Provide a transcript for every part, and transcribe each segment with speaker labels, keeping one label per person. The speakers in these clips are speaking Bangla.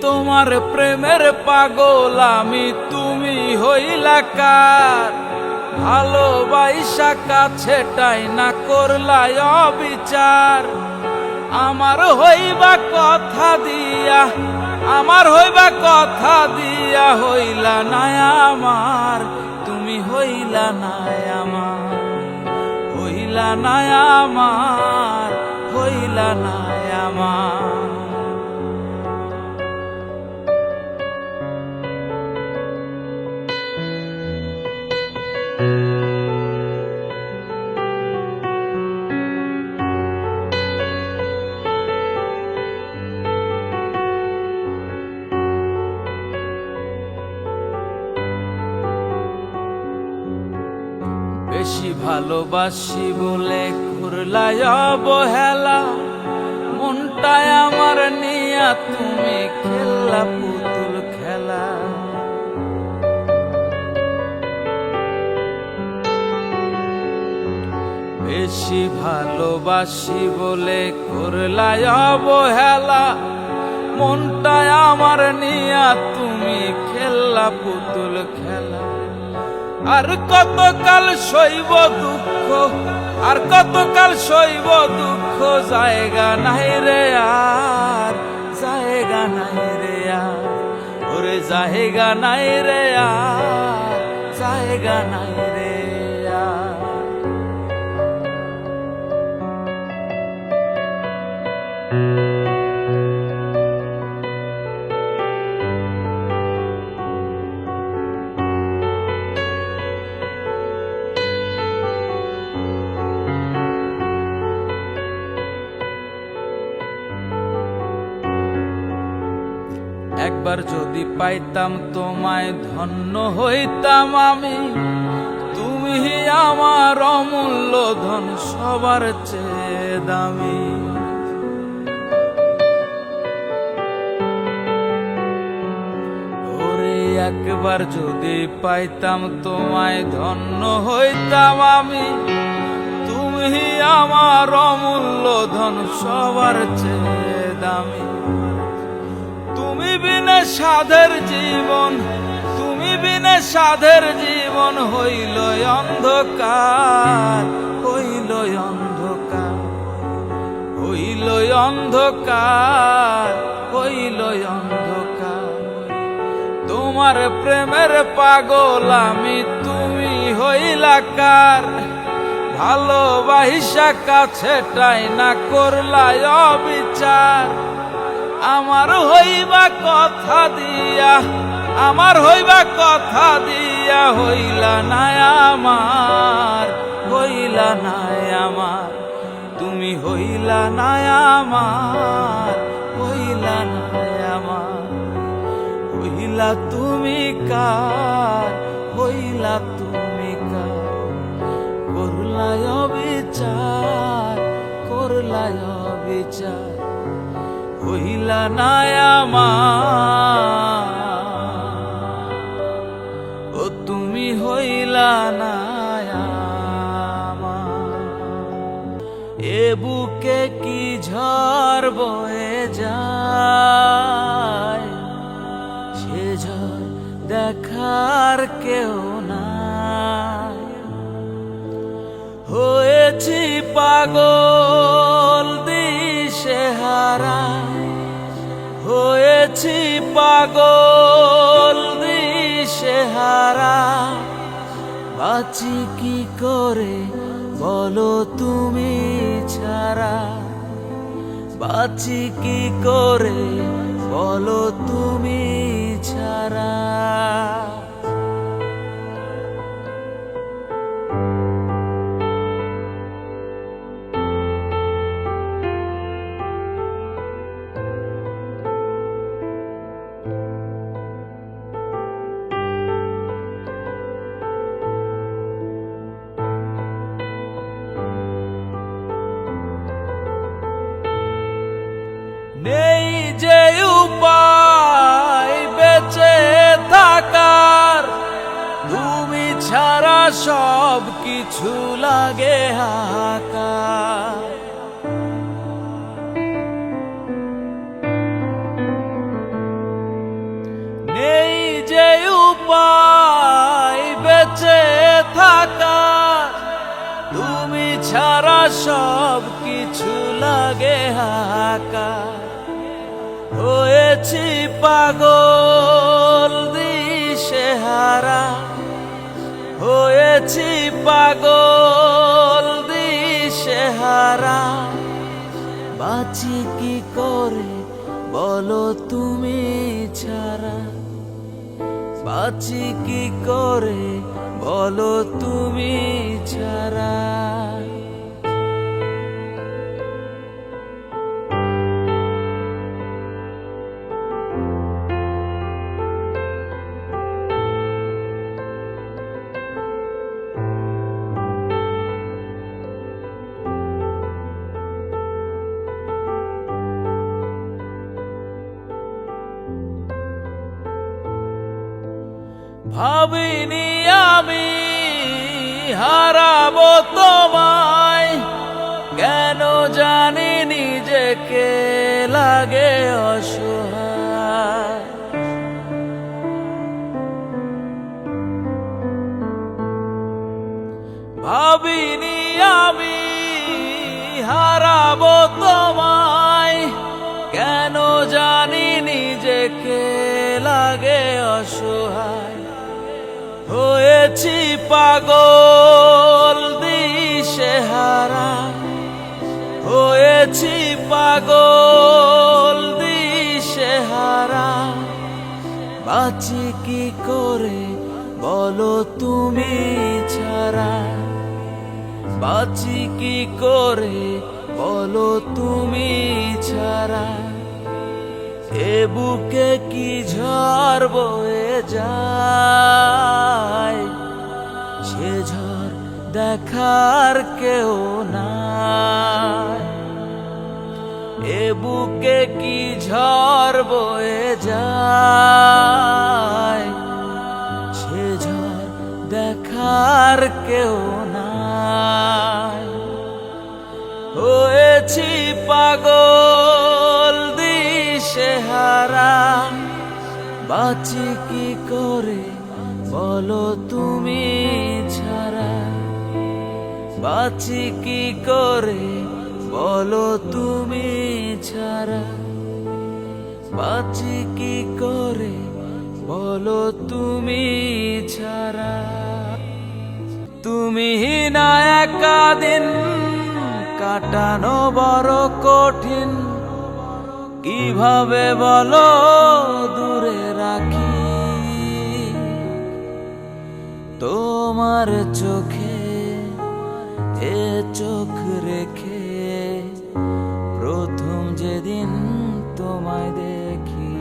Speaker 1: তোমার প্রেমের পাগল আমি, তুমি হইলা কার? ভালোবাসা কাছে টাই না করলাই অবিচার। আমার হইবা কথা দিয়া, আমার হইবা কথা দিয়া হইলা না আমার, তুমি হইলা না আমার, হইলা না আমার, হইলা না আমার। বেশি ভালোবাসি বলে করলাই অবহেলা, মনটায় আমার নিয়া তুমি খেললা পুতুল খেলা। বেশি ভালোবাসি বলে করলাই অবহেলা, মনটায় আমার নিয়া তুমি খেললা পুতুল খেলা। আর কতকাল সইব দুঃখ, আর কতকাল সইব দুঃখ, জায়গা নাই রে আর, জায়গা নাই রে আর, ওরে জায়গা নাই রে আর, জায়গা নাই রে আর। একবার যদি পাইতাম তোমায় ধন্য হইতাম আমি, তুমি আমার অমূল্য ধন সবার চেয়ে দামি। ওরে একবার যদি পাইতাম তোমায় ধন্য হইতাম আমি, তুমি আমার অমূল্য ধন সবার চেয়ে দামি। তুমি বিনে সাধের জীবন, তুমি বিনে সাধের জীবন হইল অন্ধকার, হইল অন্ধকার, হইল অন্ধকার, হইল অন্ধকার। তোমার প্রেমের পাগল আমি, তুমি হইলা কার? ভালোবাসা কাছে টাই না করলাই অবিচার। আমার হইবা কথা দিয়া, আমার হইবা কথা দিয়া হইলা না আমার, হইলা না আমার, তুমি হইলা না আমার, হইলা না আমার। হইলা তুমি কার, হইলা তুমি কার? করলাই অবিচার, করলাই অবিচার, হইলা না আমার, ও তুমি হইলা না আমার। এ বুকে কি ঝড় বয়ে যায়, সে ঝড় দেখার কেউ নাই। হয়েছি পাগল দিশেহারা, হয়েছি পাগল দিশেহারা। বাঁচি কি করে বলো তুমি ছাড়া, বাঁচি কি করে বলো তুমি ছাড়া। নেই যে উপায় বেঁচে থাকার, তুমি ছাড়া সব কিছু লাগে হাহাকার। লাগে হাহাকার। হয়েছি পাগল দিশেহারা, হয়েছি পাগল দিশেহারা। বাঁচি কি করে বলো তুমি ছাড়া, বাঁচি কি করে বলো তুমি ছাড়া। ভাবিনি আমি হারাবো তোমায়, কেন জানি নিজেকে লাগে অসহায়। ভাবিনি আমি হারাবো তোমায়, কেন জানি নিজেকে লাগে অসহায়। হয়েছি পাগল দিশেহারা, হয়েছি পাগল দিশেহারা। বাঁচি কি করে বলো তুমি ছাড়া, বাঁচি কি করে বলো তুমি ছাড়া। এ বুকে কি ঝড় বয়ে যায়, সে ঝড় দেখার কেউ নাই। এ বুকে কি ঝড় বয়ে যায়, সে ঝড় দেখার কেউ নাই। হয়েছি পাগল দিশেহারা, বাঁচি কি করে বলো তুমি ছাড়া, বাঁচি কি করে বলো তুমি ছাড়া। বাঁচি কি করে বলো তুমি ছাড়া। তুমি না একা দিন কাটানো বড় কঠিন, কিভাবে বলো দূরে রাখি। তোমার চোখে এ চোখ রেখে প্রথম যেদিন তোমায় দেখি,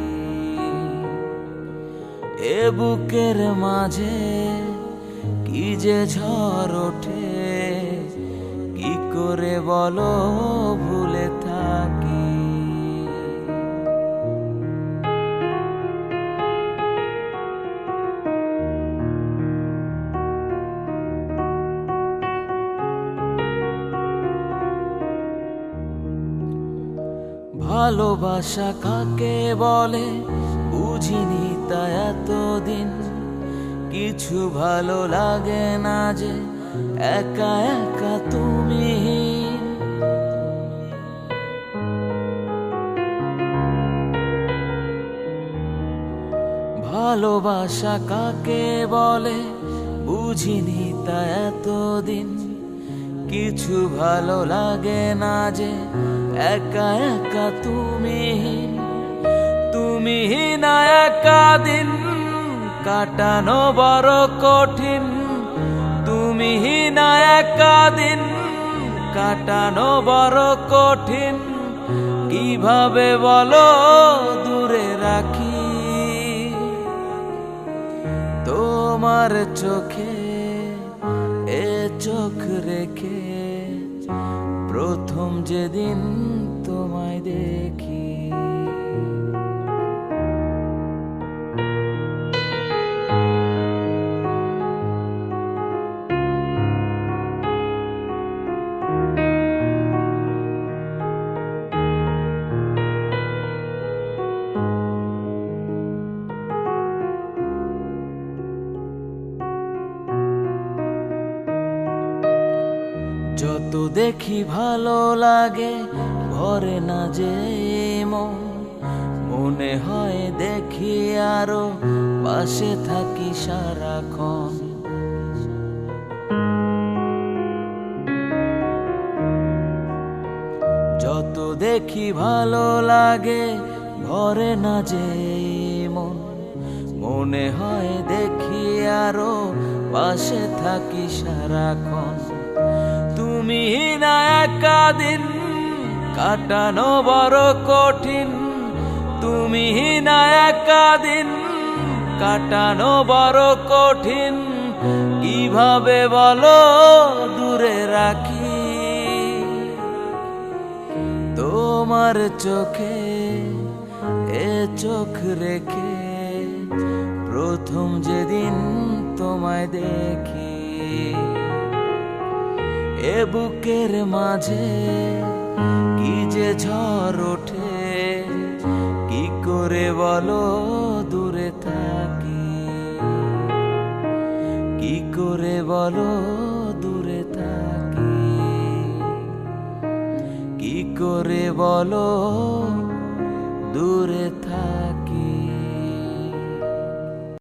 Speaker 1: এ বুকের মাঝে কি যে ঝড় ওঠে, কি করে বলো ভুলে থাকি। ভালোবাসা কাকে বলে বুঝিনি তা এতদিন, কিছু ভালো লাগে না যে একা একা তুমি। ভালোবাসা কাকে বলে বুঝিনি তা এতদিন, কিছু ভালো লাগে না যে একা একা তুমি। তুমি না একা দিন কাটানো বড় কঠিন, তুমি না একা দিন কাটানো বড় কঠিন, কিভাবে বলো দূরে রাখি। তোমার চোখে এ চোখ রেখে প্রথম যেদিন তোমায় দেখি। যত দেখি ভালো লাগে ভরে না যে মন, মনে হয় দেখি আরো পাশে থাকি সারাক্ষণ। যত দেখি ভালো লাগে ভরে না যে মন, মনে হয় দেখি আরো পাশে থাকি সারাক্ষণ। তুমি না একা দিন কাটানো বড় কঠিন, তুমি না একা দিন কাটানো বড় কঠিন। কিভাবে বলো দূরে রাখি তোমার চোখে এ চোখ রেখে, প্রথম যেদিন তোমায় দেখি। এ বুকের মাঝে কি যে ঝড় ওঠে, কি করে বলো দূরে থাকি, কি করে বলো দূরে থাকি, কি করে বলো দূরে